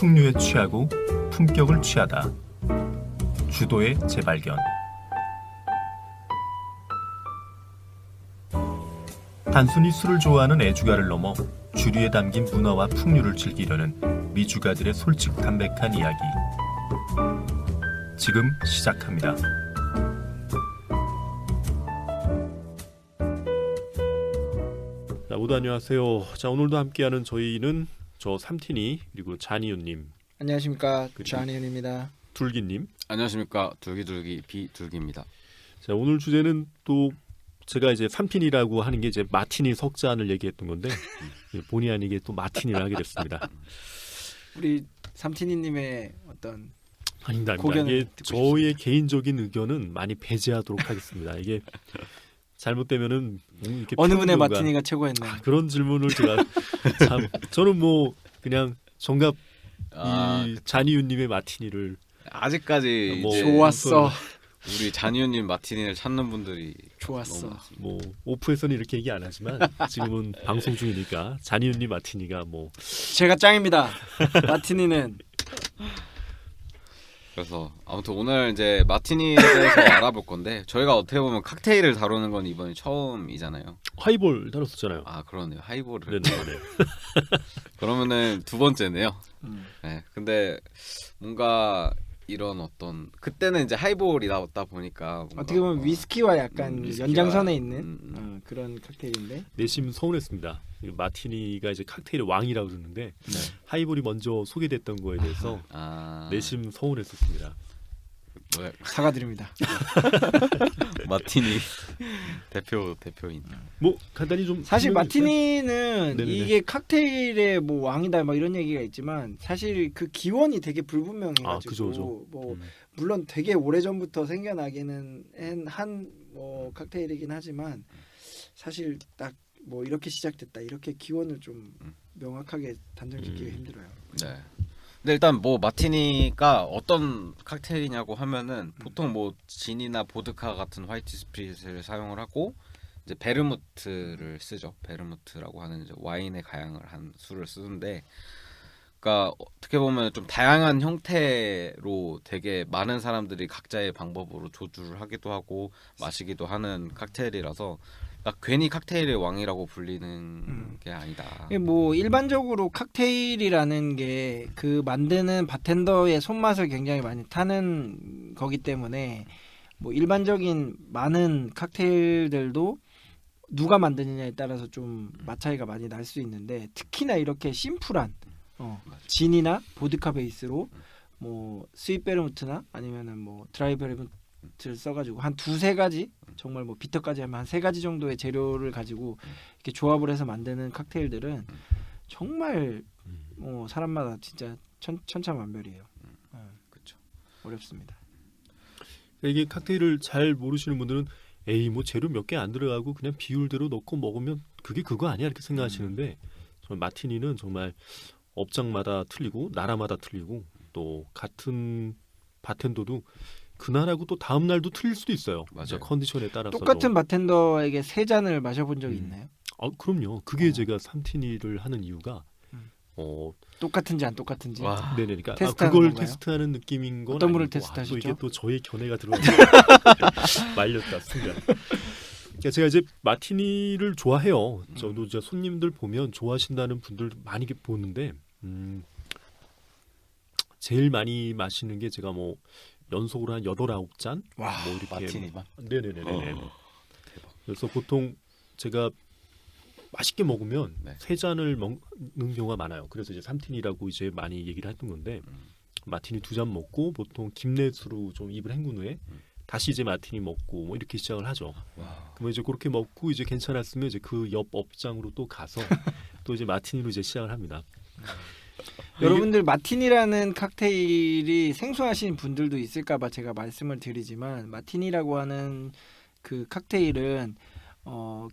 풍류에 취하고 품격을 취하다. 주도의 재발견. 단순히 술을 좋아하는 애주가를 넘어 주류에 담긴 문화와 풍류를 즐기려는 미주가들의 솔직 담백한 이야기. 지금 시작합니다. 자, 모두 안녕하세요. 자, 오늘도 함께하는 저희는 저 삼틴이 그리고 잔이윤님, 안녕하십니까, 그리고 좌니윤입니다. 둘기님. 안녕하십니까, 둘기둘기 비둘기입니다. 자, 오늘 주제는 또 제가 이제 삼틴이라고 하는 게 이제 마티니 석 잔을 얘기했던 건데 본의 아니게 또 마티니를 하게 됐습니다. 우리 삼티니님의 어떤 아닙니다. 고견을 이게 듣고 저의 개인적인 의견은 많이 배제하도록 하겠습니다. 이게 잘못되면은 이렇게 어느 분의 평론가- 마티니가 최고였나요? 그런 질문을 제가 참 저는 뭐 그냥 정갑 이 잔이윤님의 마티니를 아직까지 뭐 이제 좋았어, 우리 잔이윤님 마티니를 찾는 분들이 좋았어. 너무 많습니다. 뭐 오프에서는 이렇게 얘기 안 하지만 지금은 방송 중이니까 잔이윤님 마티니가 뭐 제가 짱입니다. 마티니는 그래서 아무튼 오늘 이제 마티니에 대해서 알아볼 건데 저희가 어떻게 보면 칵테일을 다루는 건 이번이 처음이잖아요. 하이볼 다뤘었잖아요. 아 그러네요. 하이볼을. 네네. 그러면은 두 번째네요. 네. 근데 뭔가 이런 어떤 그때는 이제 하이볼이 나왔다 보니까 뭔가 어떻게 보면 위스키와 약간 위스키와- 연장선에 있는 그런 칵테일인데 내심 서운했습니다. 마티니가 이제 칵테일의 왕이라고 그러는데 하이볼이 먼저 소개됐던 거에 대해서 내심 서운했었습니다. 뭐야, 사과드립니다. 마티니 대표인. 뭐 간단히 좀 사실 설명해 주세요. 마티니는 네네네. 이게 칵테일의 뭐 왕이다 막 이런 얘기가 있지만 사실 그 기원이 되게 불분명해가지고 그죠. 뭐 물론 되게 오래전부터 생겨나기는 한 뭐 칵테일이긴 하지만 사실 딱 뭐 이렇게 시작됐다 이렇게 기원을 좀 명확하게 단정짓기가 힘들어요. 네. 근데 일단 뭐 마티니가 어떤 칵테일이냐고 하면은 보통 뭐 진이나 보드카 같은 화이트 스피릿을 사용을 하고 이제 베르무트를 쓰죠. 베르무트라고 하는 이제 와인에 가양을 한 술을 쓰는데, 그러니까 어떻게 보면 좀 다양한 형태로 되게 많은 사람들이 각자의 방법으로 조주를 하기도 하고 마시기도 하는 칵테일이라서 그러니까 괜히 칵테일의 왕이라고 불리는 게 아니다. 이게 뭐 일반적으로 칵테일이라는 게 그 만드는 바텐더의 손맛을 굉장히 많이 타는 거기 때문에 뭐 일반적인 많은 칵테일들도 누가 만드느냐에 따라서 좀 맛 차이가 많이 날 수 있는데 특히나 이렇게 심플한 진이나 보드카 베이스로 뭐 스윗 베르무트나 아니면은 뭐 드라이 베르무트를 써가지고 한 두세 가지 정말 뭐 비터까지 하면 한 세 가지 정도의 재료를 가지고 이렇게 조합을 해서 만드는 칵테일들은 정말 뭐 사람마다 진짜 천차만별이에요. 그렇죠. 어렵습니다. 이게 칵테일을 잘 모르시는 분들은 에이 뭐 재료 몇 개 안 들어가고 그냥 비율대로 넣고 먹으면 그게 그거 아니야 이렇게 생각하시는데 정말 마티니는 정말 업장마다 틀리고 나라마다 틀리고 또 같은 바텐더도 그날하고 또 다음 날도 틀릴 수도 있어요. 맞아요. 진짜 컨디션에 따라서 똑같은 바텐더에게 세 잔을 마셔본 적이 있나요? 그럼요. 그게 제가 삼티니를 하는 이유가 똑같은지 안 똑같은지. 와. 네네. 그러니까 테스트하는 그걸 건가요? 테스트하는 느낌인 건 어떤 분을 아니고, 테스트하셨죠? 또 이게 또 저의 견해가 들어가서 말렸다 순간. 그러니까 제가 이제 마티니를 좋아해요. 저도 이제 손님들 보면 좋아하신다는 분들 많이 보는데 제일 많이 마시는 게 제가 뭐 연속으로 한 8, 9잔 와, 뭐 이렇게 마티니만? 네네네. 대박. 그래서 보통 제가 맛있게 먹으면 네. 3잔을 먹는 경우가 많아요. 그래서 이제 삼틴이라고 이제 많이 얘기를 했던 건데 마티니 2잔 먹고 보통 김내수로 좀 입을 헹군 후에 다시 이제 마티니 먹고 뭐 이렇게 시작을 하죠. 와. 그러면 이제 그렇게 먹고 이제 괜찮았으면 이제 그 옆 업장으로 또 가서 또 이제 마티니로 이제 시작을 합니다. 여러분들 마티니라는 칵테일이 생소하신 분들도 있을까봐 제가 말씀을 드리지만 마티니라고 하는 그 칵테일은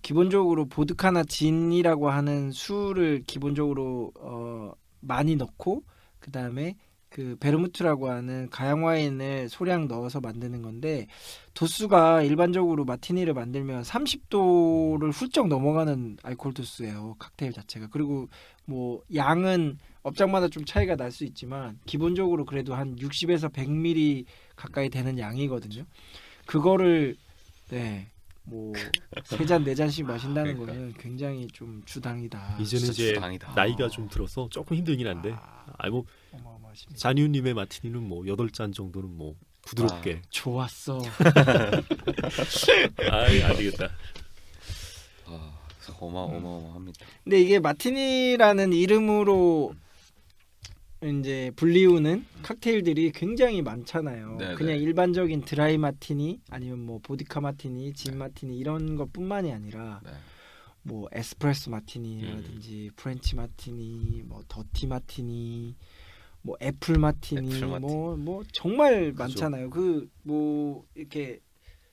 기본적으로 보드카나 진이라고 하는 술을 기본적으로 많이 넣고 그 다음에 그 베르무트라고 하는 가양 와인을 소량 넣어서 만드는 건데 도수가 일반적으로 마티니를 만들면 30도를 훌쩍 넘어가는 알코올 도수예요. 칵테일 자체가. 그리고 뭐 양은 업장마다 좀 차이가 날 수 있지만 기본적으로 그래도 한 60에서 100ml 가까이 되는 양이거든요. 그거를 뭐 3잔 4잔씩 마신다는 그러니까. 거는 굉장히 좀 주당이다. 이제는 진짜 이제 주당이다. 나이가 좀 들어서 조금 힘들긴 한데 뭐 어마어마하십니다. 잔유님의 마티니는 뭐 8잔 정도는 뭐 부드럽게 좋았어. 안 되겠다. 어마어마합니다. 근데 이게 마티니라는 이름으로 이제 불리우는 칵테일들이 굉장히 많잖아요. 네네. 그냥 일반적인 드라이 마티니 아니면 뭐 보드카 마티니, 진 마티니 이런 것뿐만이 아니라 네. 뭐 에스프레소 마티니라든지 프렌치 마티니, 뭐 더티 마티니, 뭐 애플 마티니, 애플 마티니. 뭐 정말 그죠. 많잖아요. 그 뭐 이렇게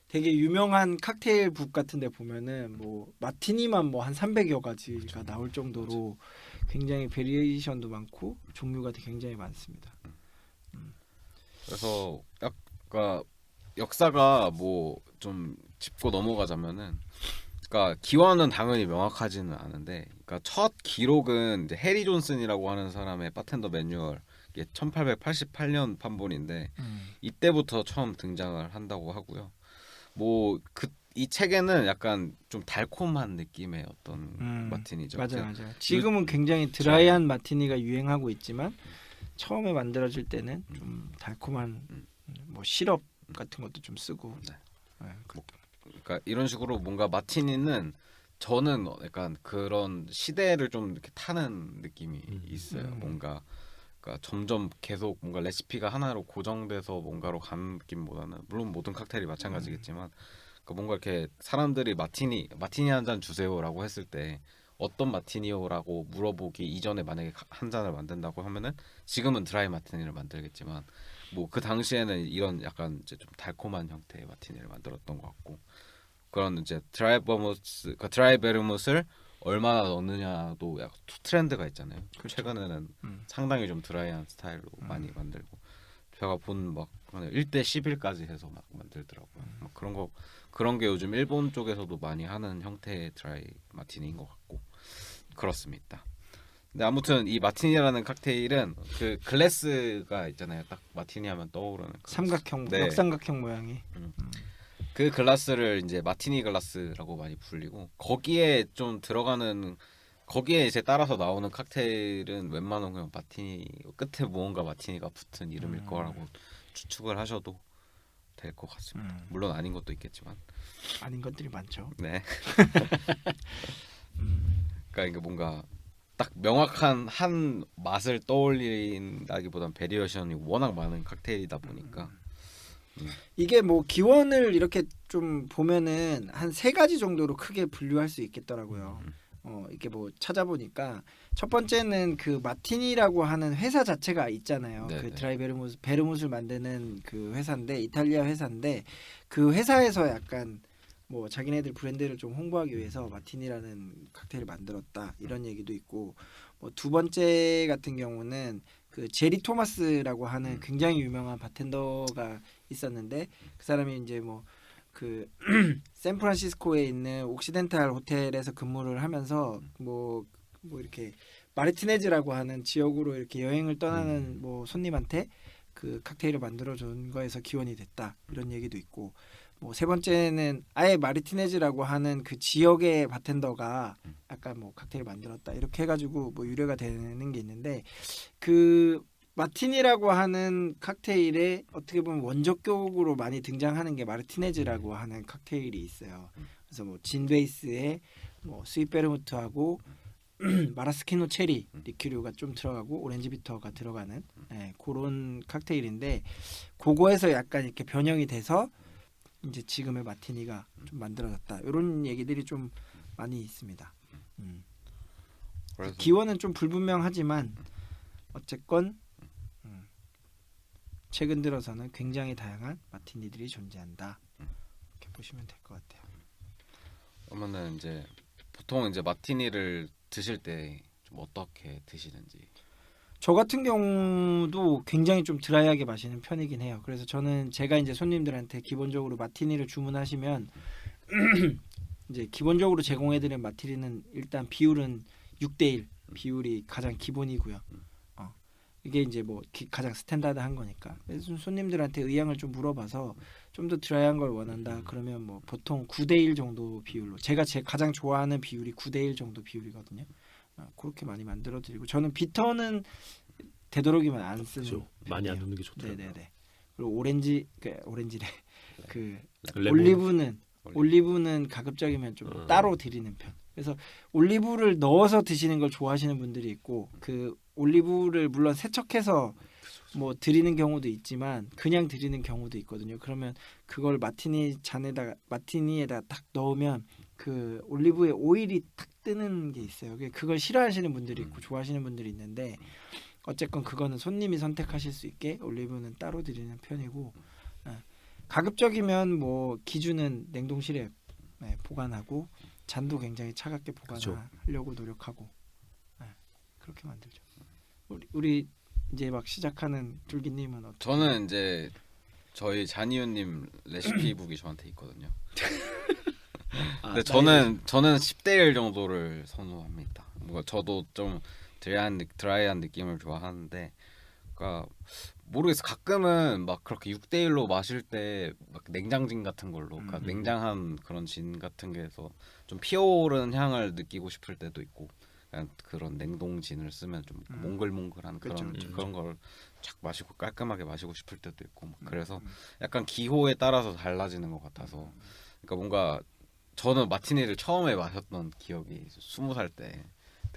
되게 유명한 칵테일 북 같은데 보면은 뭐 마티니만 뭐 한 300여 가지가 나올 정도로 굉장히 베리에이션도 많고 종류가 굉장히 많습니다. 그래서 약간 역사가 뭐 좀 짚고 넘어가자면은, 그러니까 기원은 당연히 명확하지는 않은데, 그러니까 첫 기록은 이제 해리 존슨이라고 하는 사람의 바텐더 매뉴얼, 이게 1888년 판본인데 이때부터 처음 등장을 한다고 하고요. 뭐 이 책에는 약간 좀 달콤한 느낌의 어떤 마티니죠. 맞아. 지금은 굉장히 드라이한 마티니가 유행하고 있지만 처음에 만들어질 때는 좀 달콤한 뭐 시럽 같은 것도 좀 쓰고. 네. 네, 그러니까 이런 식으로 뭔가 마티니는 저는 약간 그런 시대를 좀 이렇게 타는 느낌이 있어요. 뭔가 그러니까 점점 계속 뭔가 레시피가 하나로 고정돼서 뭔가로 가는 느낌보다는, 물론 모든 칵테일이 마찬가지겠지만 그러니까 뭔가 이렇게 사람들이 마티니 한 잔 주세요라고 했을 때 어떤 마티니요라고 물어보기 이전에 만약에 한 잔을 만든다고 하면은 지금은 드라이 마티니를 만들겠지만 뭐 그 당시에는 이런 약간 이제 좀 달콤한 형태의 마티니를 만들었던 것 같고, 그런 이제 드라이 베르무스를 얼마나 넣느냐도 약간 트렌드가 있잖아요. 그렇죠. 최근에는 상당히 좀 드라이한 스타일로 많이 만들고, 제가 본 막 1대 11까지 해서 막 만들더라고요. 막 그런 게 요즘 일본 쪽에서도 많이 하는 형태의 드라이 마티니인 것 같고 그렇습니다. 근데 아무튼 이 마티니라는 칵테일은 그 글래스가 있잖아요. 딱 마티니 하면 떠오르는 글래스. 삼각형, 네. 역삼각형 모양이. 그 글라스를 이제 마티니 글라스라고 많이 불리고, 거기에 좀 들어가는, 거기에 이제 따라서 나오는 칵테일은 웬만하면 그냥 마티니 끝에 무언가 마티니가 붙은 이름일 거라고 추측을 하셔도 될 것 같습니다. 물론 아닌 것도 있겠지만. 아닌 것들이 많죠. 네. 그러니까 이게 뭔가 딱 명확한 한 맛을 떠올린다기보단 베리에이션이 워낙 많은 칵테일이다 보니까. 이게 뭐 기원을 이렇게 좀 보면은 한 3가지 정도로 크게 분류할 수 있겠더라고요. 이게 뭐 찾아보니까 첫 번째는 그 마티니라고 하는 회사 자체가 있잖아요. 네네. 그 드라이 베르무스를 만드는 그 회사인데, 이탈리아 회사인데, 그 회사에서 약간 뭐 자기네들 브랜드를 좀 홍보하기 위해서 마티니라는 칵테일을 만들었다 이런 얘기도 있고, 뭐 두 번째 같은 경우는 그 제리 토마스라고 하는 굉장히 유명한 바텐더가 있었는데, 그 사람이 이제 뭐 그 샌프란시스코에 있는 옥시덴탈 호텔에서 근무를 하면서 뭐 이렇게 마르티네즈라고 하는 지역으로 이렇게 여행을 떠나는 뭐 손님한테 그 칵테일을 만들어 준 거에서 기원이 됐다 이런 얘기도 있고, 뭐 세 번째는 아예 마르티네즈라고 하는 그 지역의 바텐더가 약간 뭐 칵테일을 만들었다 이렇게 해가지고 뭐 유래가 되는 게 있는데, 그 마티니라고 하는 칵테일에 어떻게 보면 원조격으로 많이 등장하는 게 마르티네즈라고 하는 칵테일이 있어요. 그래서 뭐 진 베이스에 뭐 스윗 베르무트하고 마라스키노 체리 리큐류가 좀 들어가고 오렌지 비터가 들어가는 그런 칵테일인데, 그거에서 약간 이렇게 변형이 돼서 이제 지금의 마티니가 좀 만들어졌다 이런 얘기들이 좀 많이 있습니다. 그래서 기원은 좀 불분명하지만 어쨌건 최근 들어서는 굉장히 다양한 마티니들이 존재한다 이렇게 보시면 될 것 같아요. 그러면은 이제 보통 이제 마티니를 드실 때 좀 어떻게 드시는지. 저 같은 경우도 굉장히 좀 드라이하게 마시는 편이긴 해요. 그래서 저는 제가 이제 손님들한테 기본적으로 마티니를 주문하시면 이제 기본적으로 제공해드리는 마티니는 일단 비율은 6대1 비율이 가장 기본이고요. 이게 이제 뭐 가장 스탠다드한 거니까. 그래서 손님들한테 의향을 좀 물어봐서 좀 더 드라이한 걸 원한다. 그러면 뭐 보통 9대1 정도 비율로 제가 가장 좋아하는 비율이 9대1 정도 비율이거든요. 그렇게 많이 만들어 드리고 저는 비터는 되도록이면 안 쓰는 그렇죠. 많이 안 편이에요. 넣는 게 좋더라고요. 네네네. 그리고 오렌지래 그 레몬. 올리브는 가급적이면 좀 따로 드리는 편. 그래서 올리브를 넣어서 드시는 걸 좋아하시는 분들이 있고 그 올리브를 물론 세척해서 뭐 드리는 경우도 있지만 그냥 드리는 경우도 있거든요. 그러면 그걸 마티니에다 딱 넣으면 그 올리브의 오일이 탁 뜨는 게 있어요. 그걸 싫어하시는 분들이 있고 좋아하시는 분들이 있는데 어쨌건 그거는 손님이 선택하실 수 있게 올리브는 따로 드리는 편이고 가급적이면 뭐 기준은 냉동실에 보관하고 잔도 굉장히 차갑게 보관하려고 노력하고 그렇게 만들죠. 우리 이제 막 시작하는 둘기님은 어떻게? 저는 이제 저희 잔이윤님 레시피북이 저한테 있거든요. 근데 저는 10대1 정도를 선호합니다. 뭔가 저도 좀 드라이한 느낌을 좋아하는데, 그러니까 모르겠어. 가끔은 막 그렇게 6대1로 마실 때 막 냉장진 같은 걸로, 그러니까 냉장한 그런 진 같은 게서 좀 피어오르는 향을 느끼고 싶을 때도 있고, 그냥 그런 냉동진을 쓰면 좀 몽글몽글한 그런 걸 쫙 마시고 깔끔하게 마시고 싶을 때도 있고, 막 그래서 약간 기호에 따라서 달라지는 것 같아서, 그러니까 뭔가 저는 마티니를 처음에 마셨던 기억이 20살 때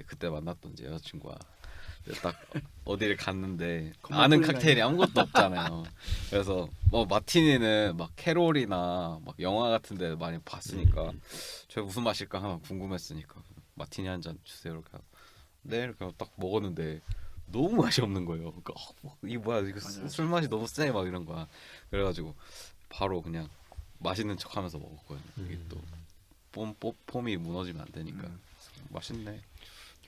그때 만났던 제 여자친구가 딱 어디를 갔는데 아는 칵테일이 아무것도 없잖아요. 그래서 뭐 마티니는 막 캐롤이나 막 영화 같은데 많이 봤으니까 저 무슨 맛일까 하나 궁금했으니까 마티니 한 잔 주세요 이렇게 하고 네 이렇게 딱 먹었는데 너무 맛이 없는 거예요. 그러니까 이게 뭐야 이거 술 맛이 너무 세 막 이런 거야. 그래가지고 바로 그냥 맛있는 척하면서 먹었거든요. 이게 또 폼이 무너지면 안 되니까 맛있네.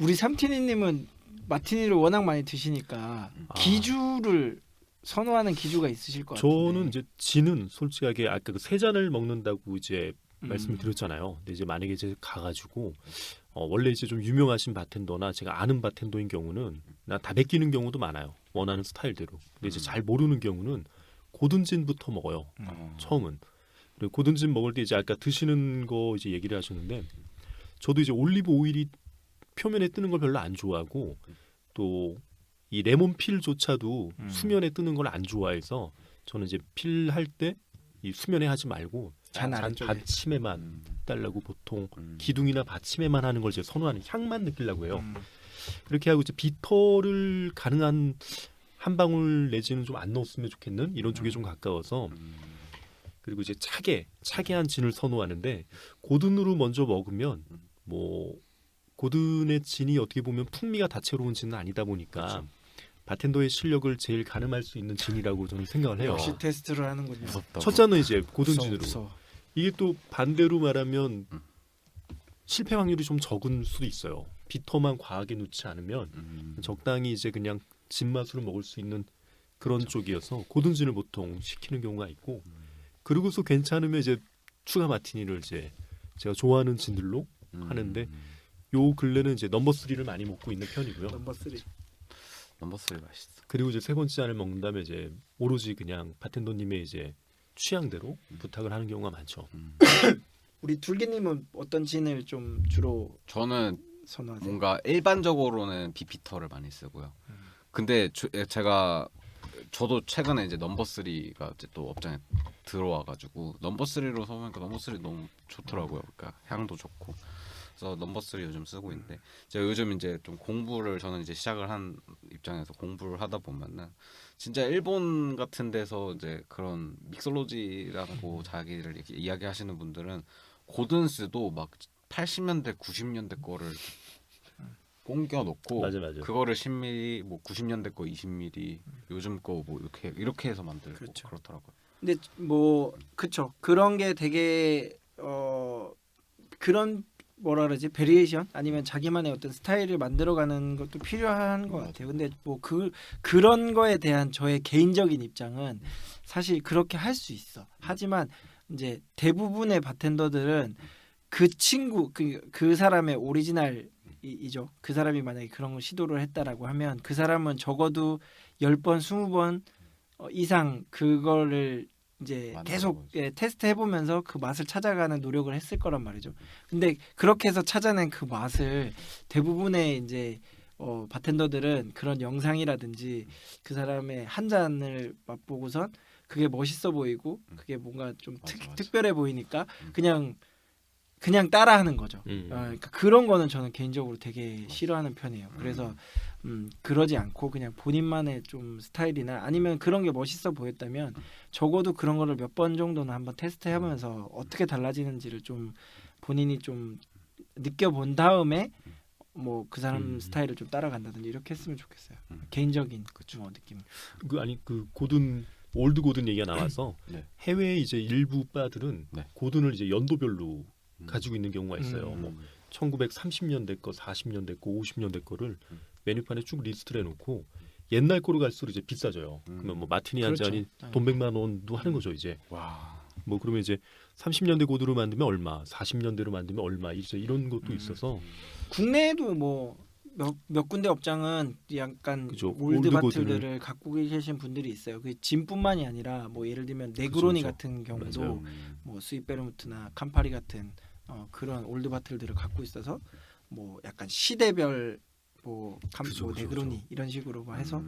우리 삼티니님은 마티니를 워낙 많이 드시니까 기주를 선호하는 기주가 있으실 것 같은데. 저는 이제 진은 솔직하게 아까 그 세 잔을 먹는다고 이제 말씀을 드렸잖아요. 근데 이제 만약에 이제 가가지고 원래 이제 좀 유명하신 바텐더나 제가 아는 바텐더인 경우는 나 다 베끼는 경우도 많아요. 원하는 스타일대로. 근데 이제 잘 모르는 경우는 고든진부터 먹어요. 처음은. 그리고 고든진 먹을 때 이제 아까 드시는 거 이제 얘기를 하셨는데 저도 이제 올리브 오일이 표면에 뜨는 걸 별로 안 좋아하고 또 이 레몬 필조차도 수면에 뜨는 걸 안 좋아해서 저는 이제 필할 때 이 수면에 하지 말고 잔 아래쪽에. 받침에만 달라고 보통 기둥이나 받침에만 하는 걸 이제 선호하는 향만 느끼려고 해요. 그렇게 하고 이제 비터를 가능한 한 방울 내지는 좀 안 넣었으면 좋겠는 이런 쪽에 좀 가까워서 그리고 이제 차게한 진을 선호하는데 고든으로 먼저 먹으면 뭐 고든의 진이 어떻게 보면 풍미가 다채로운 진은 아니다 보니까 그렇죠. 바텐더의 실력을 제일 가늠할 수 있는 진이라고 저는 생각을 해요. 역시 테스트를 하는군요. 무섭다. 첫 잔은 이제 고든 진으로. 무서워. 이게 또 반대로 말하면 실패 확률이 좀 적은 수도 있어요. 비터만 과하게 넣지 않으면 적당히 이제 그냥 진맛으로 먹을 수 있는 그런 쪽이어서 고든 진을 보통 시키는 경우가 있고 그러고서 괜찮으면 이제 추가 마티니를 이제 제가 좋아하는 진들로 하는데 요 근래는 이제 넘버 3를 많이 먹고 있는 편이고요. 넘버 3. 넘버 3 맛있어. 그리고 이제 세 번째 잔을 먹는다면 이제 오로지 그냥 바텐더님의 이제 취향대로 부탁을 하는 경우가 많죠. 우리 둘기님은 어떤 진을 좀 주로 저는 선호하세요? 뭔가 일반적으로는 비피터를 많이 쓰고요. 근데 저도 최근에 이제 넘버 3가 이제 또 업장에 들어와가지고 넘버 3로 써보니까 넘버 3 너무 좋더라고요. 그러니까 향도 좋고. 그래서 넘버 3 요즘 쓰고 있는데 제가 요즘 이제 좀 저는 이제 시작을 한 입장에서 공부를 하다 보면은 진짜 일본 같은 데서 이제 그런 믹솔로지라고 자기를 이렇게 이야기하시는 분들은 고든스도 막 80년대 90년대 거를 옮겨 놓고 맞아. 그거를 10ml 뭐 90년대 거 20ml 요즘 거 뭐 이렇게 해서 만들고 그렇죠. 그렇더라고요. 근데 뭐 그쵸 그런 게 되게 그런 뭐라 그러지 베리에이션 아니면 자기만의 어떤 스타일을 만들어가는 것도 필요한 것 같아요. 근데 뭐 그런 거에 대한 저의 개인적인 입장은 사실 그렇게 할 수 있어. 하지만 이제 대부분의 바텐더들은 그 친구 그 사람의 오리지널 이죠. 그 사람이 만약에 그런 걸 시도를 했다라고 하면 그 사람은 적어도 10번, 20번 이상 그거를 이제 만들어 계속 보죠. 테스트 해보면서 그 맛을 찾아가는 노력을 했을 거란 말이죠. 근데 그렇게 해서 찾아낸 그 맛을 대부분의 이제 바텐더들은 그런 영상이라든지 그 사람의 한 잔을 맛보고선 그게 멋있어 보이고 그게 뭔가 좀 맞아. 특별해 보이니까 그냥 따라하는 거죠. 그러니까 그런 거는 저는 개인적으로 되게 싫어하는 편이에요. 그래서 그러지 않고 그냥 본인만의 좀 스타일이나 아니면 그런 게 멋있어 보였다면 적어도 그런 거를 몇 번 정도는 한번 테스트해보면서 어떻게 달라지는지를 좀 본인이 좀 느껴본 다음에 뭐 그 사람 스타일을 좀 따라간다든지 이렇게 했으면 좋겠어요. 개인적인 느낌. 그 고든 올드 고든 얘기가 나와서 네. 해외 이제 일부 바들은 네. 고든을 이제 연도별로 가지고 있는 경우가 있어요. 음. 뭐 1930년대 거, 40년대 거, 50년대 거를 메뉴판에 쭉 리스트를 해놓고 옛날 거로 갈수록 이제 비싸져요. 그러면 뭐 마티니 한 그렇죠. 잔이 돈 100만 원도 하는 거죠 이제. 와. 뭐 그러면 이제 30년대 고드로 만들면 얼마, 40년대로 만들면 얼마 이제 이런 것도 있어서 국내에도 뭐 몇 군데 업장은 약간 그죠. 올드 올드 바틀들을 갖고 계신 분들이 있어요. 그 진뿐만이 아니라 뭐 예를 들면 네그로니 그죠. 같은 경우도 맞아요. 뭐 스윗 베르무트나 캄파리 같은 그런 올드 바틀들을 갖고 있어서 뭐 약간 시대별 뭐 그죠, 그죠, 네그로니 그죠. 이런 식으로 뭐 해서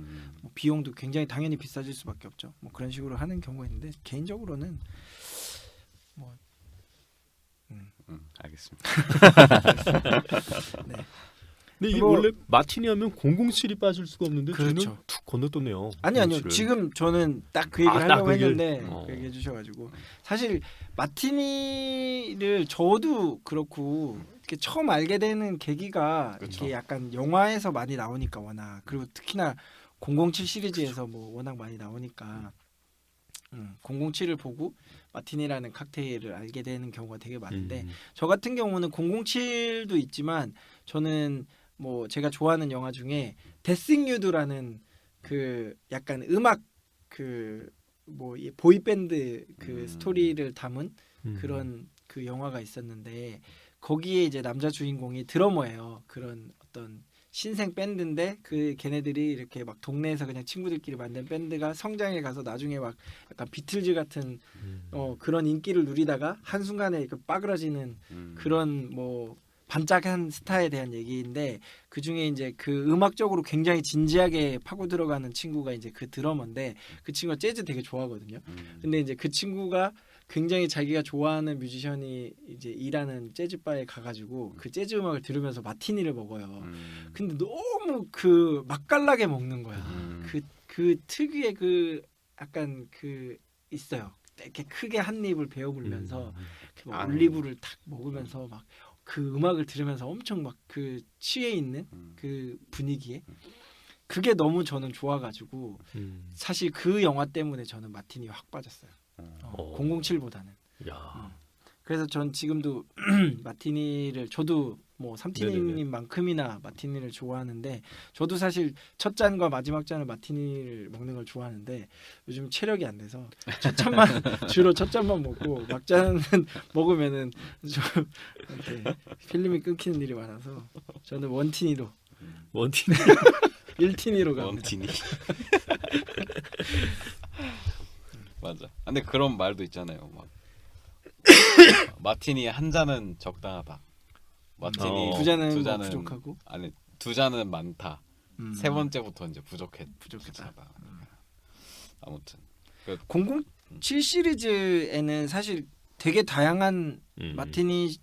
뭐 비용도 굉장히 당연히 비싸질 수밖에 없죠. 뭐 그런 식으로 하는 경우가 있는데 개인적으로는 뭐 알겠습니다. 네. 근데 이게 뭐- 원래 마티니 하면 007이 빠질 수가 없는데 그렇죠. 저는 툭 건너떴네요. 아니요 007을. 지금 저는 딱 그 얘기를 딱 하려고 그 얘기를- 했는데 어. 그 얘기해 주셔가지고 사실 마티니를 저도 그렇고 이렇게 처음 알게 되는 계기가 그쵸. 이렇게 약간 영화에서 많이 나오니까 워낙 그리고 특히나 007 시리즈에서 뭐 워낙 많이 나오니까 007을 보고 마티니라는 칵테일을 알게 되는 경우가 되게 많은데 저 같은 경우는 007도 있지만 저는 뭐 제가 좋아하는 영화 중에 데싱 유드라는 그 약간 음악 그 뭐 보이 밴드 그 스토리를 담은 그런 그 영화가 있었는데 거기에 이제 남자 주인공이 드러머예요. 그런 어떤 신생 밴드인데 그 걔네들이 이렇게 막 동네에서 그냥 친구들끼리 만든 밴드가 성장해 가서 나중에 막 약간 비틀즈 같은 그런 인기를 누리다가 한순간에 이렇게 빠그라지는 그런 뭐 반짝한 스타에 대한 얘기인데 그 중에 이제 그 음악적으로 굉장히 진지하게 파고 들어가는 친구가 이제 그 드러머인데 그 친구가 재즈 되게 좋아하거든요. 근데 이제 그 친구가 굉장히 자기가 좋아하는 뮤지션이 이제 일하는 재즈 바에 가가지고 그 재즈 음악을 들으면서 마티니를 먹어요. 근데 너무 그 맛깔나게 먹는 거야. 그 특유의 그 약간 그 있어요. 이렇게 크게 한 입을 베어물면서 이렇게 막 올리브를 탁 먹으면서 막 그 음악을 들으면서 엄청 막 그 취해 있는 그 분위기에 그게 너무 저는 좋아가지고 사실 그 영화 때문에 저는 마티니에 확 빠졌어요. 007보다는. 야. 그래서 전 지금도 마티니를 저도 뭐 삼티니님만큼이나 마티니를 좋아하는데 저도 사실 첫 잔과 마지막 잔을 마티니를 먹는 걸 좋아하는데 요즘 체력이 안 돼서 첫 잔만 주로 첫 잔만 먹고 막잔은 먹으면은 좀 이렇게 필름이 끊기는 일이 많아서 저는 원티니로 원티니 1티니로 갑니다. 원티니. 맞아. 근데 그런 말도 있잖아요. 막 마티니 한 잔은 적당하다. 마티니 두 잔은 뭐 부족하고 아니 두 잔은 많다. 세 번째부터 이제 부족했다. 부족하다. 아무튼 007 시리즈에는 사실 되게 다양한 마티니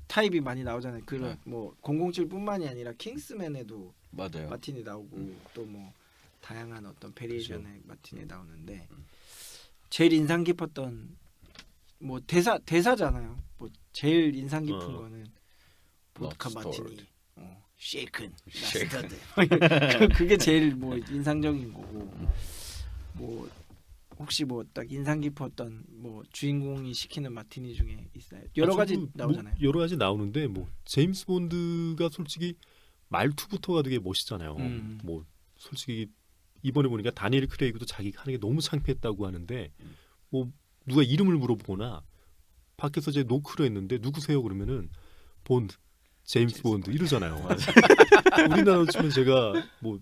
타입이 많이 나오잖아요. 그런 뭐 007뿐만이 아니라 킹스맨에도 맞아요. 마티니 나오고 또 뭐 다양한 어떤 베리에이션의 마티니 나오는데 제일 인상 깊었던 뭐 대사잖아요. 뭐 제일 인상 깊은 거는 보드카 Not 마티니, 쉐이큰, Shaken. 나스터드. 그게 제일 뭐 인상적인 거고. 뭐 혹시 뭐 딱 인상 깊었던 뭐 주인공이 시키는 마티니 중에 있어요? 여러 가지 저도 나오잖아요. 뭐 여러 가지 나오는데 뭐 제임스 본드가 솔직히 말투부터가 되게 멋있잖아요. 뭐 솔직히 이번에 보니까 다니엘 크레이그도 자기가 하는 게 너무 창피했다고 하는데 뭐 누가 이름을 물어보거나 밖에서 이제 노크를 했는데 누구세요 그러면은 본드 제임스 본드 이러잖아요. 우리나라로 치면 제가 뭐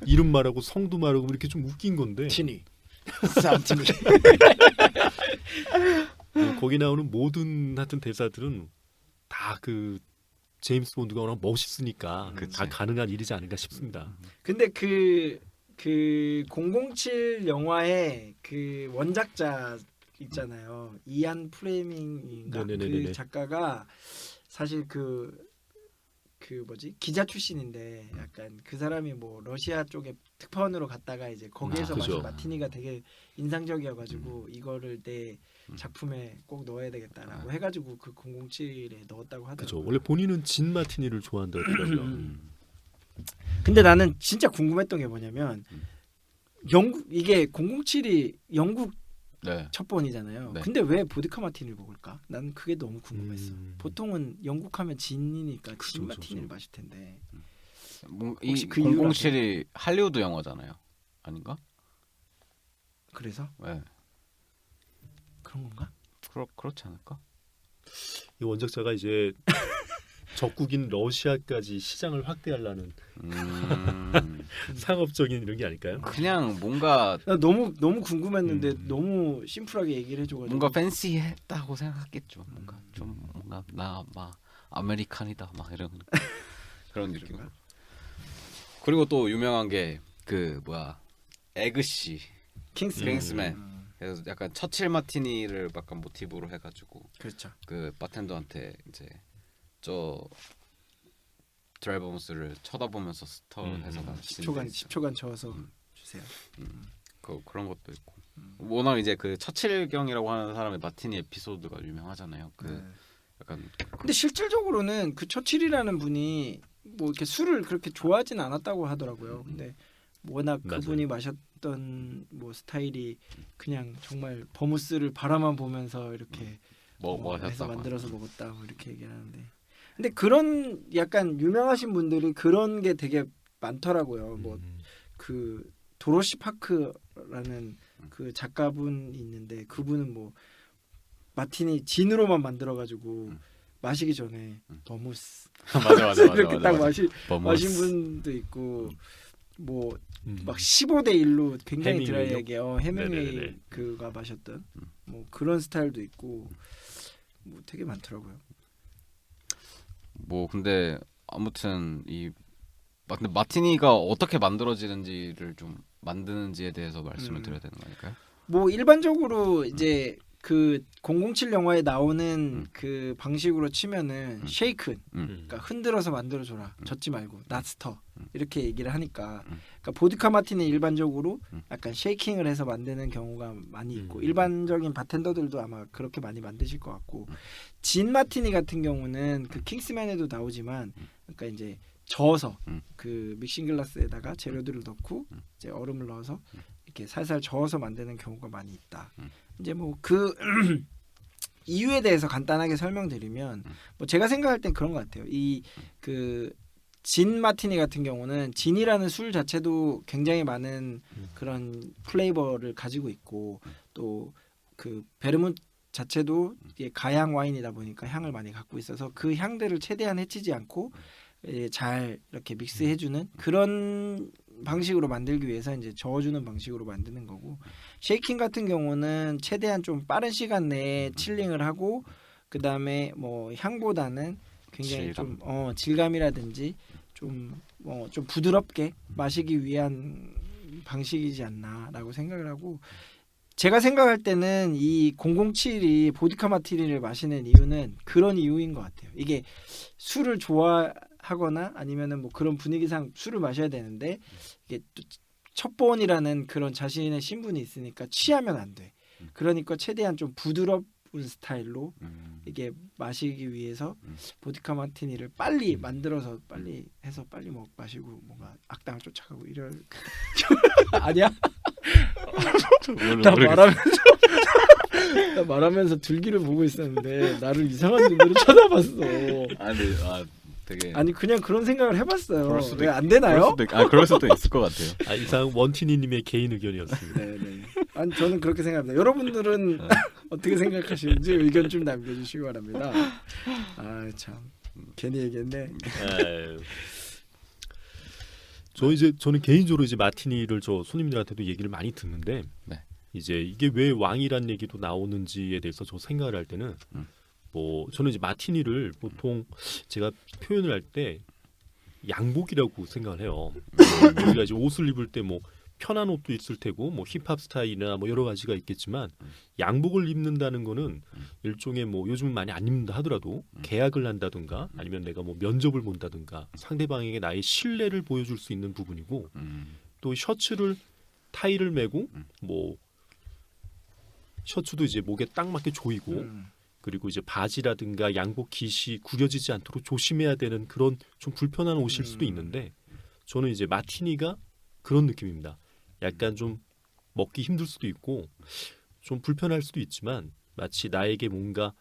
이름 말하고 성도 말하고 이렇게 좀 웃긴 건데 티니, 쌈티니. 거기 나오는 모든 하여튼 대사들은 다 그 제임스 본드가 워낙 멋있으니까 그치. 다 가능한 일이지 않을까 싶습니다. 근데 그 007 영화의 그 원작자 있잖아요. 이안 플레밍인가 네네네네네. 그 작가가 사실 그 뭐지 기자 출신인데 약간 그 사람이 뭐 러시아 쪽에 특파원으로 갔다가 이제 거기에서 그죠. 마신 마티니가 되게 인상적이어가지고 이거를 내 작품에 꼭 넣어야 되겠다라고 해가지고 그 007에 넣었다고 그죠. 하더라고요. 원래 본인은 진 마티니를 좋아한다 그러더라고요. 근데 나는 진짜 궁금했던 게 뭐냐면 영국 이게 007이 영국 네. 첫 번이잖아요. 네. 근데 왜 보드카 마티니를 먹을까? 난 그게 너무 궁금했어. 음. 보통은 영국하면 진이니까 그죠, 진 그죠, 마티니를 그죠. 마실 텐데. 이 혹시 그 이유가 007이 할리우드 영화잖아요. 아닌가? 그래서 네. 그런 건가? 그렇지 않을까? 이 원작자가 이제 적국인 러시아까지 시장을 확대하려는 상업적인 이런 게 아닐까요? 그냥 뭔가 나 너무 궁금했는데 음. 너무 심플하게 얘기를 해줘가지고. 뭔가 팬시했다고 생각했겠죠. 뭔가 좀 뭔가 나 막 아메리칸이다 막 이런 그런 느낌. 그리고 또 유명한 게 그 뭐야 에그씨 킹스맨. 그래서 약간 처칠 마티니를 약간 모티브로 해가지고 그렇죠. 그 바텐더한테 이제 저 드라이버무스를 쳐다보면서 스터해서 마시는 10초간 저어서 주세요. 그런 것도 있고 워낙 이제 그 처칠경이라고 하는 사람의 마티니 에피소드가 유명하잖아요. 그 네. 약간 근데 실질적으로는 그 처칠이라는 분이 뭐 이렇게 술을 그렇게 좋아하진 않았다고 하더라고요. 근데 워낙 맞아요. 그분이 마셨던 뭐 스타일이 그냥 정말 버무스를 바라만 보면서 이렇게 뭐 해서 하셨다고 만들어서 먹었다 뭐 이렇게 얘기를 하는데 근데 그런 약간 유명하신 분들이 그런 게 되게 많더라고요. 뭐 그 도로시 파크라는 그 작가분 있는데 그분은 뭐 마티니 진으로만 만들어가지고 마시기 전에 버무스 맞아 이렇게 딱 마신 버무스. 분도 있고 뭐 음. 막 15대 1로 굉장히 해밍웨이요? 드라이하게 해밍웨이 네네네네. 그가 마셨던 뭐 그런 스타일도 있고 뭐 되게 많더라고요. 뭐 근데 아무튼 근데 마티니가 어떻게 만들어지는지를 좀 만드는지에 대해서 말씀을 드려야 되는 거니까요. 뭐 일반적으로 이제 그 007 영화에 나오는 그 방식으로 치면은 쉐이큰 그러니까 흔들어서 만들어줘라 젓지 말고 낫스터 이렇게 얘기를 하니까 그러니까 보드카 마티니 일반적으로 약간 쉐이킹을 해서 만드는 경우가 많이 있고 일반적인 바텐더들도 아마 그렇게 많이 만드실 것 같고 진 마티니 같은 경우는 그 킹스맨에도 나오지만 그러니까 이제 저어서 그 믹싱 글라스에다가 재료들을 넣고 이제 얼음을 넣어서 이렇게 살살 저어서 만드는 경우가 많이 있다. 이제 뭐 그 이유에 대해서 간단하게 설명드리면 뭐 제가 생각할 땐 그런 것 같아요. 이 그 진 마티니 같은 경우는 진이라는 술 자체도 굉장히 많은 그런 플레이버를 가지고 있고 또 그 베르문 자체도 이게 가양 와인이다 보니까 향을 많이 갖고 있어서 그 향들을 최대한 해치지 않고 잘 이렇게 믹스해주는 그런 방식으로 만들기 위해서 이제 저어주는 방식으로 만드는 거고 쉐이킹 같은 경우는 최대한 좀 빠른 시간 내에 칠링을 하고 그 다음에 뭐 향보다는 굉장히 질감. 좀 질감이라든지 좀 부드럽게 마시기 위한 방식이지 않나라고 생각을 하고 제가 생각할 때는 이 007이 보드카 마티니를 마시는 이유는 그런 이유인 것 같아요. 이게 술을 좋아하거나 아니면은 뭐 그런 분위기상 술을 마셔야 되는데 이게 또 첫 번이라는 그런 자신의 신분이 있으니까 취하면 안 돼. 그러니까 최대한 좀 부드러운 스타일로 이게 마시기 위해서 보드카 마티니를 빨리 만들어서 빨리 해서 빨리 마시고 뭔가 악당을 쫓아가고 이럴 아니야? 나 말하면서 둘기를 보고 있었는데 나를 이상한 눈으로 쳐다봤어. 되게 아니 그냥 그런 생각을 해봤어요. 그럴 수도 왜 안 되나요? 그럴 수도 있을 것 같아요. 이상 원티니님의 개인 의견이었습니다. 네네. 아니 저는 그렇게 생각합니다. 여러분들은 어떻게 생각하시는지 의견 좀 남겨주시기 바랍니다. 아 참. 괜히 얘기했네. 에휴. 저는 개인적으로 이제 마티니를 저 손님들한테도 얘기를 많이 듣는데 네. 이제 이게 왜 왕이란 얘기도 나오는지에 대해서 저 생각을 할 때는 뭐 저는 이제 마티니를 보통 제가 표현을 할 때 양복이라고 생각을 해요. 우리가 이제 옷을 입을 때 뭐 편한 옷도 있을 테고 뭐 힙합 스타일이나 뭐 여러 가지가 있겠지만 양복을 입는다는 거는 일종의 뭐 요즘은 많이 안 입는다 하더라도 계약을 한다든가 아니면 내가 뭐 면접을 본다든가 상대방에게 나의 신뢰를 보여줄 수 있는 부분이고 또 셔츠를 타이를 메고 뭐 셔츠도 이제 목에 딱 맞게 조이고 그리고 이제 바지라든가 양복 깃이 구겨지지 않도록 조심해야 되는 그런 좀 불편한 옷일 수도 있는데 저는 이제 마티니가 그런 느낌입니다. 약간 좀 먹기 힘들 수도 있고 좀 불편할 수도 있지만 마치 나에게 뭔가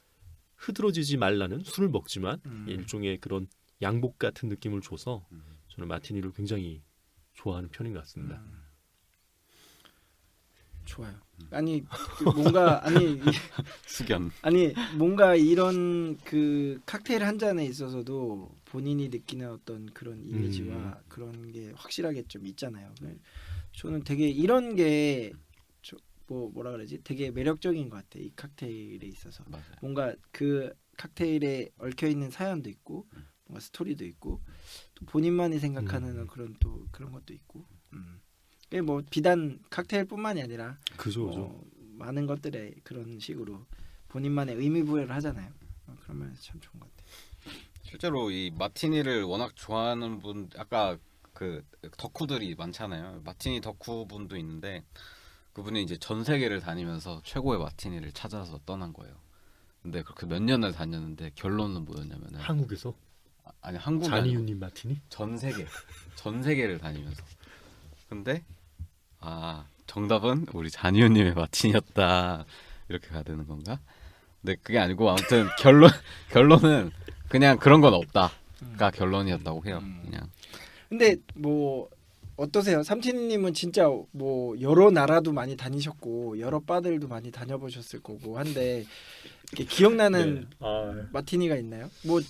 흐드러지지 말라는 술을 먹지만 일종의 그런 양복 같은 느낌을 줘서 저는 마티니를 굉장히 좋아하는 편인 것 같습니다. 좋아요. 아니 그 뭔가 숙연. 아니 뭔가 이런 그 칵테일 한 잔에 있어서도 본인이 느끼는 어떤 그런 이미지와 그런 게 확실하게 좀 있잖아요. 저는 되게 이런 게 뭐라 그러지? 되게 매력적인 것 같아. 이 칵테일에 있어서 맞아요. 뭔가 그 칵테일에 얽혀 있는 사연도 있고 뭔가 스토리도 있고 또 본인만이 생각하는 그런 또 그런 것도 있고. 이게 뭐 비단 칵테일뿐만이 아니라 그죠. 많은 것들에 그런 식으로 본인만의 의미 부여를 하잖아요. 그러면 참 좋은 것 같아요. 실제로 이 마티니를 워낙 좋아하는 분 아까 그 덕후들이 많잖아요. 마티니 덕후 분도 있는데 그분이 이제 전 세계를 다니면서 최고의 마티니를 찾아서 떠난 거예요. 근데 그렇게 몇 년을 다녔는데 결론은 뭐였냐면은 한국에서 아니 한국이 잔이윤님 마티니? 전 세계를 다니면서. 근데 정답은 우리 잔이윤님의 마티니였다. 이렇게 가야 되는 건가? 근데 그게 아니고 아무튼 결론은 그냥 그런 건 없다가 결론이었다고 해요. 그냥. 근데 뭐 어떠세요? 삼촌님은 진짜 뭐 여러 나라도 많이 다니셨고 여러 바들도 많이 다녀보셨을 거고 한데 이렇게 기억나는 마티니가 있나요? 뭐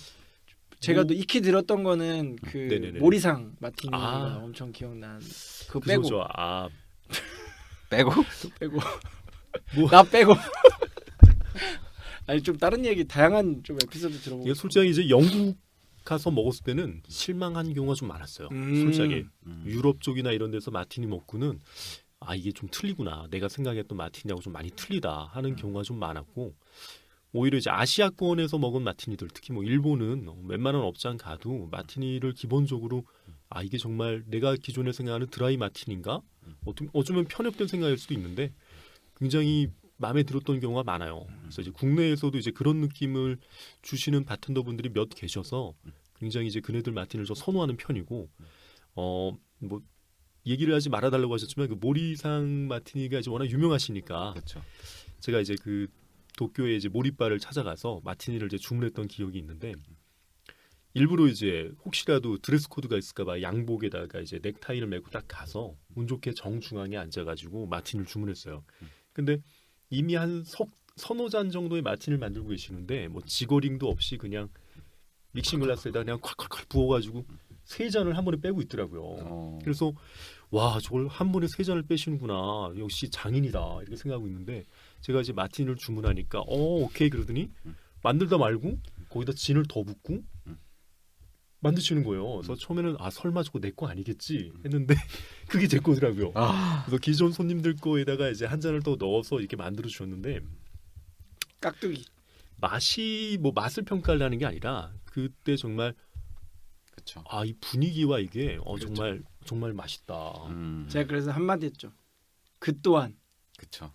제가 또 익히 들었던 거는 그 네네네. 모리상 마티니가 엄청 기억난. 그거 빼고 그죠. 빼고 뭐. 나 빼고 아니 좀 다른 얘기 다양한 좀 에피소드 들어보고. 이게 솔직히 이제 영국 가서 먹었을 때는 실망한 경우가 좀 많았어요. 솔직하게 유럽 쪽이나 이런 데서 마티니 먹고는 이게 좀 틀리구나. 내가 생각했던 마티니하고 좀 많이 틀리다 하는 경우가 좀 많았고 오히려 이제 아시아권에서 먹은 마티니들 특히 뭐 일본은 웬만한 업장 가도 마티니를 기본적으로 이게 정말 내가 기존에 생각하는 드라이 마티니인가? 어쩌면 편협된 생각일 수도 있는데 굉장히 마음에 들었던 경우가 많아요. 그래서 이제 국내에서도 이제 그런 느낌을 주시는 바텐더 분들이 몇 계셔서 굉장히 이제 그네들 마티니를 저 선호하는 편이고 뭐 얘기를 하지 말아달라고 하셨지만 그 모리상 마티니가 이제 워낙 유명하시니까 그렇죠. 제가 이제 그 도쿄에 이제 모리바를 찾아가서 마티니를 이제 주문했던 기억이 있는데 일부러 이제 혹시라도 드레스 코드가 있을까봐 양복에다가 이제 넥타이를 메고 딱 가서 운 좋게 정중앙에 앉아가지고 마티니를 주문했어요. 근데 이미 한 서너 잔 정도의 마티니를 만들고 계시는데 뭐 지거링도 없이 그냥 믹싱 글라스에다 그냥 콱콱콱 부어가지고 3잔을 한 번에 빼고 있더라고요. 그래서 와 저걸 한 번에 3잔을 빼시는구나. 역시 장인이다 이렇게 생각하고 있는데 제가 이제 마티니를 주문하니까 오케이 그러더니 만들다 말고 거기다 진을 더 붓고 만드시는 거예요. 그래서 처음에는 설마 저거 내 거 아니겠지 했는데 그게 제 거더라고요. 그래서 기존 손님들 거에다가 이제 한 잔을 더 넣어서 이렇게 만들어 주셨는데 깍두기 맛이 뭐 맛을 평가하려는 게 아니라 그때 정말 그렇죠. 이 분위기와 이게 그렇죠. 정말 맛있다. 제가 그래서 한마디 했죠. 그 또한 그렇죠.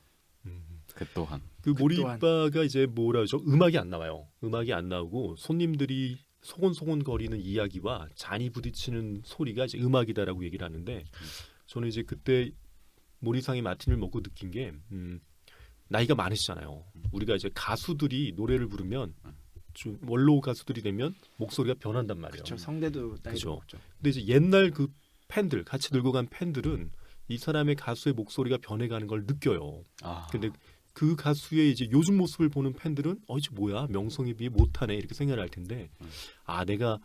그 또한 그 모리바가 이제 뭐라 그러죠? 음악이 안 나와요. 음악이 안 나오고 손님들이 소곤소곤 거리는 이야기와 잔이 부딪히는 소리가 이제 음악이다라고 얘기를 하는데 저는 이제 그때 모리상의 마티니를 먹고 느낀 게 나이가 많으시잖아요. 우리가 이제 가수들이 노래를 부르면 좀 원로 가수들이 되면 목소리가 변한단 말이에요. 그렇죠. 성대도 나이도 그쵸. 먹죠. 근데 이제 옛날 그 팬들 같이 늙어간 팬들은 이 사람의 가수의 목소리가 변해가는 걸 느껴요. 근데 그 가수의 이제 요즘 모습을 보는 팬들은 이제 뭐야 명성에 비해 못하네 이렇게 생각을 할 텐데 아 내가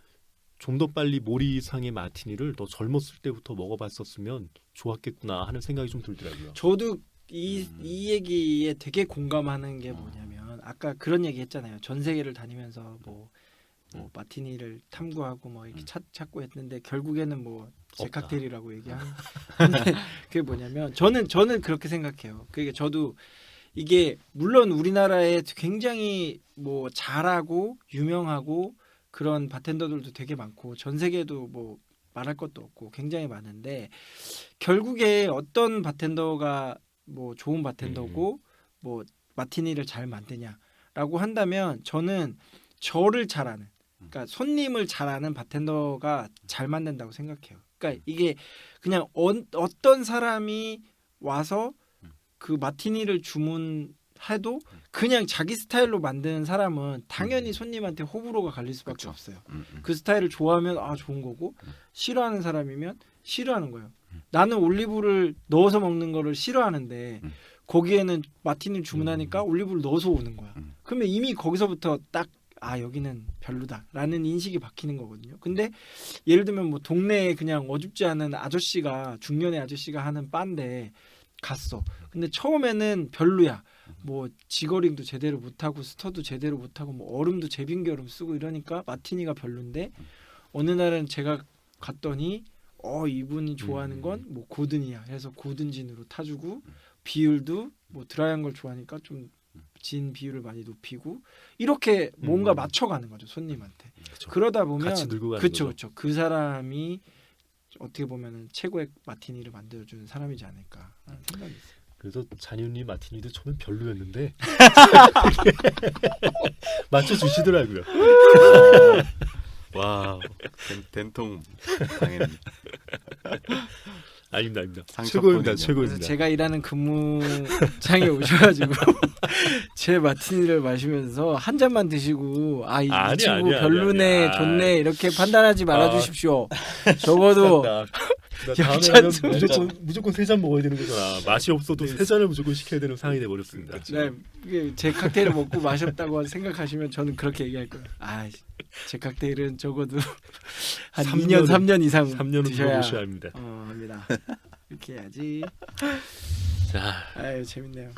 좀 더 빨리 모리상의 마티니를 더 젊었을 때부터 먹어봤었으면 좋았겠구나 하는 생각이 좀 들더라고요. 저도 이 얘기에 되게 공감하는 게 뭐냐면 아까 그런 얘기 했잖아요. 전 세계를 다니면서 뭐 마티니를 탐구하고 뭐 이렇게 찾고 했는데 결국에는 뭐 제 없다. 칵테일이라고 얘기하는. 근데 그게 뭐냐면 저는 그렇게 생각해요. 그게 저도 이게 물론 우리나라에 굉장히 뭐 잘하고 유명하고 그런 바텐더들도 되게 많고 전 세계도 뭐 말할 것도 없고 굉장히 많은데 결국에 어떤 바텐더가 뭐 좋은 바텐더고 뭐 마티니를 잘 만드냐라고 한다면 저는 저를 잘 아는 그러니까 손님을 잘 아는 바텐더가 잘 만든다고 생각해요. 그러니까 이게 그냥 어떤 사람이 와서 그 마티니를 주문해도 그냥 자기 스타일로 만드는 사람은 당연히 손님한테 호불호가 갈릴 수밖에 그쵸. 없어요. 그 스타일을 좋아하면 좋은 거고 싫어하는 사람이면 싫어하는 거예요. 나는 올리브를 넣어서 먹는 거를 싫어하는데 거기에는 마티니를 주문하니까 올리브를 넣어서 오는 거야. 그러면 이미 거기서부터 딱 여기는 별로다라는 인식이 박히는 거거든요. 근데 예를 들면 뭐 동네에 그냥 어줍지 않은 아저씨가 중년의 아저씨가 하는 바인데 갔어. 근데 처음에는 별로야. 뭐 지거링도 제대로 못하고 스터도 제대로 못하고 뭐 얼음도 제빙기 얼음 쓰고 이러니까 마티니가 별론데 어느 날은 제가 갔더니 이분이 좋아하는 건 뭐 고든이야. 해서 고든진으로 타주고 비율도 뭐 드라이한 걸 좋아하니까 좀 진 비율을 많이 높이고 이렇게 뭔가 맞춰가는 거죠 손님한테. 그쵸. 그러다 보면 같이 들고 가는 그쵸 거죠. 그쵸 그 사람이 어떻게 보면은 최고의 마티니를 만들어주는 사람이지 않을까 하는 생각이 있어요. 그래서 잔윤리 마티니도 처음엔 별로였는데 맞춰주시더라고요. 와, 된통 당했네. 아닙니다. 상처뿐이군요. 최고입니다. 그래서 최고입니다. 제가 일하는 근무장에 오셔가지고 제 마티니를 마시면서 한 잔만 드시고 이 아니야, 친구 아니야, 별로네 아니야. 좋네 이렇게 판단하지 말아주십시오. 적어도 나 역시 다음에는 무조건 3잔 먹어야 되는 거잖아. 맛이 없어도 3잔을 무조건 시켜야 되는 상황이 돼 버렸습니다. 네, 이게 제 칵테일을 먹고 맛이 없다고 생각하시면 저는 그렇게 얘기할 거예요. 제 칵테일은 적어도 한 2년 3년 이상 3년은 드셔야 먹으셔야 합니다. 합니다. 이렇게 해야지. 자, 재밌네요.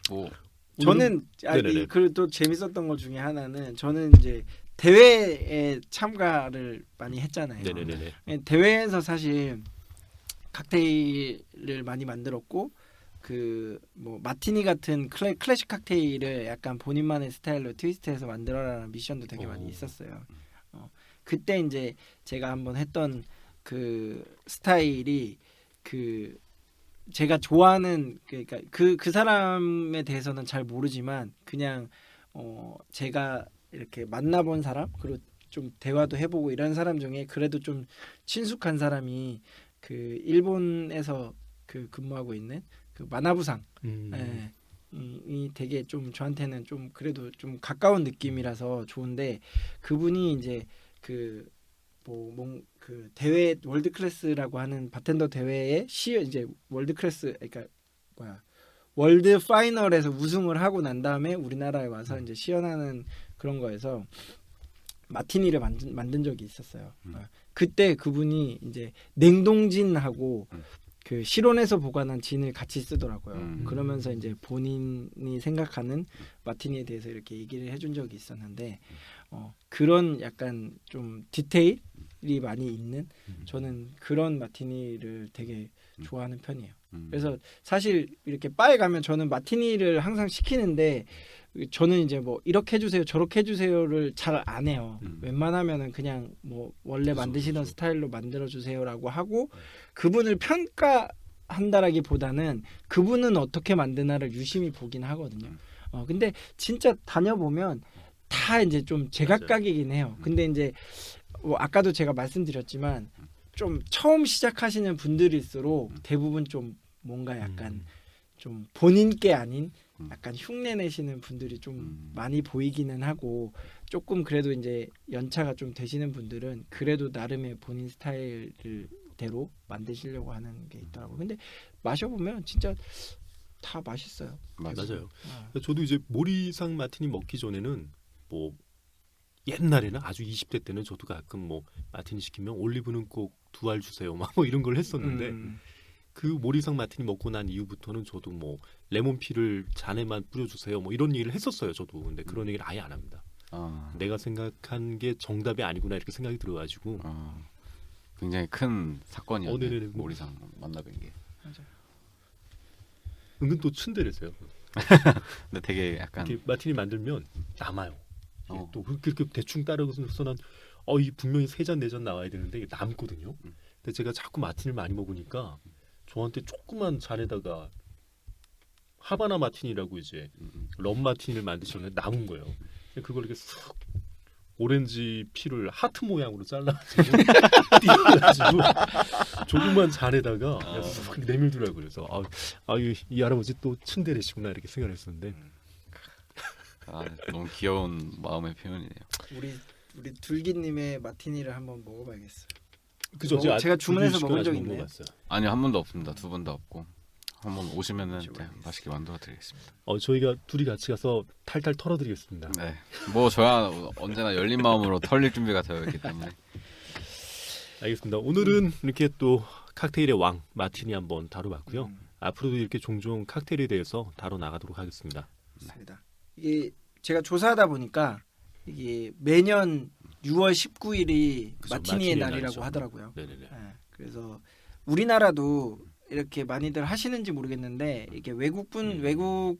뭐 저는 네네네. 그또 재밌었던 것 중에 하나는 저는 이제 대회에 참가를 많이 했잖아요. 네네네. 대회에서 사실 칵테일을 많이 만들었고 그 뭐 마티니 같은 클래식 칵테일을 약간 본인만의 스타일로 트위스트해서 만들어라는 미션도 되게 많이 있었어요. 그때 이제 제가 한번 했던 그 스타일이 그 제가 좋아하는 그러니까 그 사람에 대해서는 잘 모르지만 그냥 제가 이렇게 만나본 사람 그리고 좀 대화도 해보고 이런 사람 중에 그래도 좀 친숙한 사람이 그 일본에서 그 근무하고 있는 그 마나부상 이 되게 좀 저한테는 좀 그래도 좀 가까운 느낌이라서 좋은데 그분이 이제 그 대회 월드 클래스라고 하는 바텐더 대회에 이제 월드 클래스 그러니까 월드 파이널에서 우승을 하고 난 다음에 우리나라에 와서 이제 시연하는 그런 거에서 마티니를 만든 적이 있었어요. 그때 그분이 이제 냉동진하고 그 실온에서 보관한 진을 같이 쓰더라고요. 그러면서 이제 본인이 생각하는 마티니에 대해서 이렇게 얘기를 해준 적이 있었는데 그런 약간 좀 디테일이 많이 있는 저는 그런 마티니를 되게 좋아하는 편이에요. 그래서 사실 이렇게 바에 가면 저는 마티니를 항상 시키는데 저는 이제 뭐 이렇게 해주세요 저렇게 해주세요를 잘 안 해요. 웬만하면은 그냥 뭐 원래 만드시던 스타일로 만들어주세요라고 하고 그분을 평가한다라기보다는 그분은 어떻게 만드나를 유심히 보긴 하거든요. 근데 진짜 다녀보면 다 이제 좀 제각각이긴 해요. 근데 이제 뭐 아까도 제가 말씀드렸지만 좀 처음 시작하시는 분들일수록 대부분 좀 뭔가 약간 좀 본인께 아닌 약간 흉내 내시는 분들이 좀 많이 보이기는 하고 조금 그래도 이제 연차가 좀 되시는 분들은 그래도 나름의 본인 스타일대로 만드시려고 하는 게 있더라고요. 근데 마셔보면 진짜 다 맛있어요. 맞아요. 아. 저도 이제 모리상 마티니 먹기 전에는 뭐 옛날에는 아주 20대 때는 저도 가끔 뭐 마티니 시키면 올리브는 꼭 2알 주세요. 막 뭐 이런 걸 했었는데 그 모리상 마티니 먹고 난 이후부터는 저도 뭐 레몬피를 잔에만 뿌려주세요. 뭐 이런 얘기를 했었어요. 저도 근데 그런 얘기를 아예 안 합니다. 내가 생각한 게 정답이 아니구나 이렇게 생각이 들어가지고 굉장히 큰 사건이었네요. 네네네. 모리상 만나뵌 게. 은근 또 츤데레세요. 근데 되게 약간 이렇게 마티니 만들면 남아요. 이게 어. 또 그렇게 대충 따라서 난 이 분명히 3잔 4잔 나와야 되는데 이게 남거든요. 근데 제가 자꾸 마티니를 많이 먹으니까 저한테 조그만 잔에다가 하바나 마티니라고 이제 럼 마티니를 만드셨는데 남은 거예요. 그걸 이렇게 쓱 오렌지 피를 하트 모양으로 잘라가지고 띄워가지고 조그만 잔에다가 그냥 쓱 내밀더라고요. 그래서 이 할아버지 또 츤데레시구나 이렇게 생각했었는데 너무 귀여운 마음의 표현이네요. 우리 둘기님의 마티니를 한번 먹어봐야겠어요. 그죠? 제가 주문해서 먹은 적 있나요? 먹어봤어요. 아니요, 한 번도 없습니다. 2번도 없고 한번 오시면은 맛있게 만들어 드리겠습니다. 저희가 둘이 같이 가서 탈탈 털어드리겠습니다. 네, 뭐 저야 언제나 열린 마음으로 털릴 준비가 되어 있기 때문에. 알겠습니다. 오늘은 이렇게 또 칵테일의 왕 마티니 한번 다뤄봤고요. 앞으로도 이렇게 종종 칵테일에 대해서 다뤄나가도록 하겠습니다. 맞습니다. 이게 제가 조사하다 보니까 이게 매년 6월 19일이 그죠, 마티니의 마티니의 날이라고 날이죠. 하더라고요. 네네네. 예, 그래서 우리나라도 이렇게 많이들 하시는지 모르겠는데 이게 외국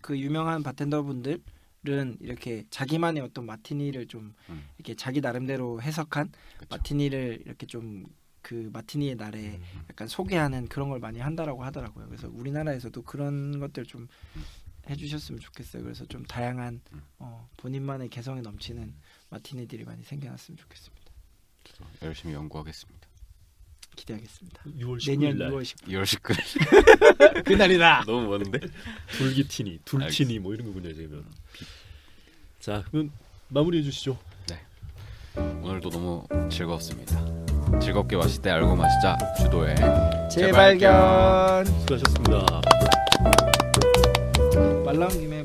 그 유명한 바텐더분들은 이렇게 자기만의 어떤 마티니를 좀 이렇게 자기 나름대로 해석한 그쵸. 마티니를 이렇게 좀 그 마티니의 날에 약간 소개하는 그런 걸 많이 한다라고 하더라고요. 그래서 우리나라에서도 그런 것들 좀 해주셨으면 좋겠어요. 그래서 좀 다양한 본인만의 개성이 넘치는 마티니들이 많이 생겨났으면 좋겠습니다. 열심히 연구하겠습니다. 기대하겠습니다. 6월 19일 내년 날 6월 19일 2월 19일 그날이다. 너무 먼데? 둘기티니, 둘티니 뭐 이런 거군요 지금. 자, 그럼 마무리해 주시죠. 오늘도 너무 즐거웠습니다. 즐겁게 마실 때 알고 마시자. 주도의 재발견. 수고하셨습니다. 말 나온 김에